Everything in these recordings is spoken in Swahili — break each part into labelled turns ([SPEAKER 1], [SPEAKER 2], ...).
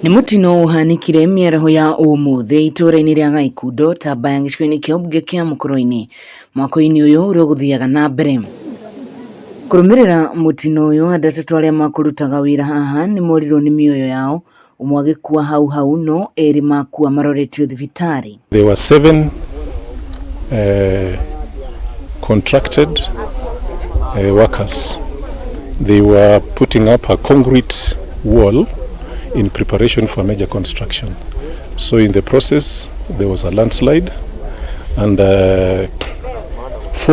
[SPEAKER 1] Nĩ mutino uhanikire mĩaraho ya ũmũthĩ itũũra-inĩ rĩa Gaikundo Tambaya gicigo-ini kĩa umbunge kĩa Mukurwe-ini mwako-ini ũyũ ũrĩa ũgũthiaga na mbere. Kũrũmĩrĩra mutino ũyũ, andũ atatũ arĩa makũrutaga wĩra haha nĩ morirwo nĩ mĩoyo yao, ũmwe agĩkua hau no erĩ makua maroretio thibitarĩ.
[SPEAKER 2] There were 7 contracted workers. They were putting up a concrete wall in preparation for major construction. So in the process there was a landslide and 4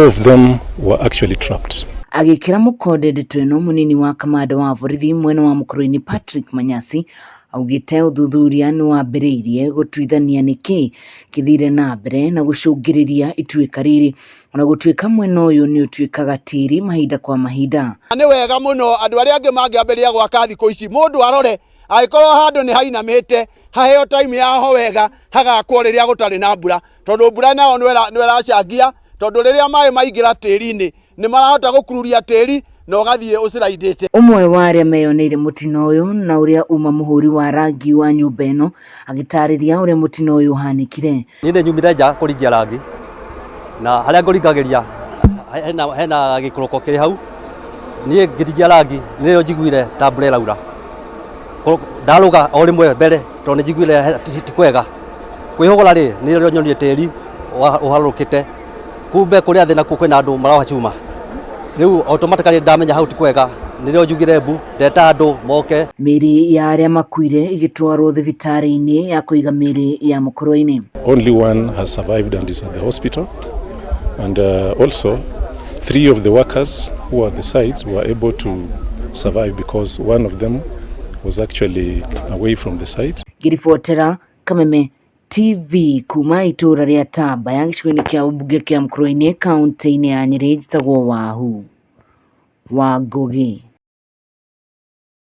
[SPEAKER 2] of them were actually trapped.
[SPEAKER 1] Agĩkĩra mũkonde ndeto ĩno mũnini wa kamanda wa borithi mwena wa Mukurwe-ini Patrick Manyasi augĩte ũthuthuria nĩ wambĩrĩirie gũtuithania nĩkĩ kĩthire na mbere na gũcũngĩrĩria ituĩka rĩrĩ, ona gũtuĩka mwena ũyũ nĩ ũtuĩkaga tiiri mahinda kwa mahinda.
[SPEAKER 3] Nĩ wega mũno andũ arĩa angĩ mangĩambĩrĩria gwaka thikũ ici mũndũ arore agĩkorwo handũ nĩ hainamĩte haheo time yaho wega hagakwo rĩrĩa gũtarĩ na mbura, tondũ mbura nayo nĩ ĩracangia, tondũ rĩrĩa maĩ maingĩra tĩri-inĩ nĩ marahota gũkururia tĩri na ũgathiĩ ũciraithĩte. Ũmwe
[SPEAKER 1] wa arĩa meyoneire mutino ũyũ na ũrĩa uma mũhũri wa rangi wa nyũmba ĩno agĩtarĩria ũrĩa mutino ũyũ ũhanĩkire.
[SPEAKER 4] Niĩ nĩ nyumire nja kũringia rangi na harĩa ngũringagĩria hena gĩkũrũko kĩrĩ hau, niĩ ngĩringia rangi nĩrĩo njiguire ta mbura ĩraura. Ndaruga o rĩmwe mbere tondũ nĩ njiguire ti kwega kwĩhũgũra rĩ nĩrĩo nyonire tĩri ũharũrũkĩte, kumbe kũrĩa thĩ nakuo kwĩna andũ marahacuma. Rĩu automatically ndamenya hau ti kwega, nĩrĩo njugire mbu ndeta andũ moke.
[SPEAKER 1] Mĩĩrĩ ya arĩa makuire igĩtwarwo thibitarĩ-inĩ ya kũiga mĩĩrĩ ya Mukurwe-ini.
[SPEAKER 2] Only one has survived and is at the hospital, and also 3 of the workers who were at the site were able to survive because one of them was actually away from the site.
[SPEAKER 1] Ngĩribotera Kameme TV kuma itũũra rĩa Tambaya gicigo-ini kĩa umbunge kĩa Mukurwe-ini kaunti-inĩ ya Nyeri njĩtagwo wa Ngũgĩ.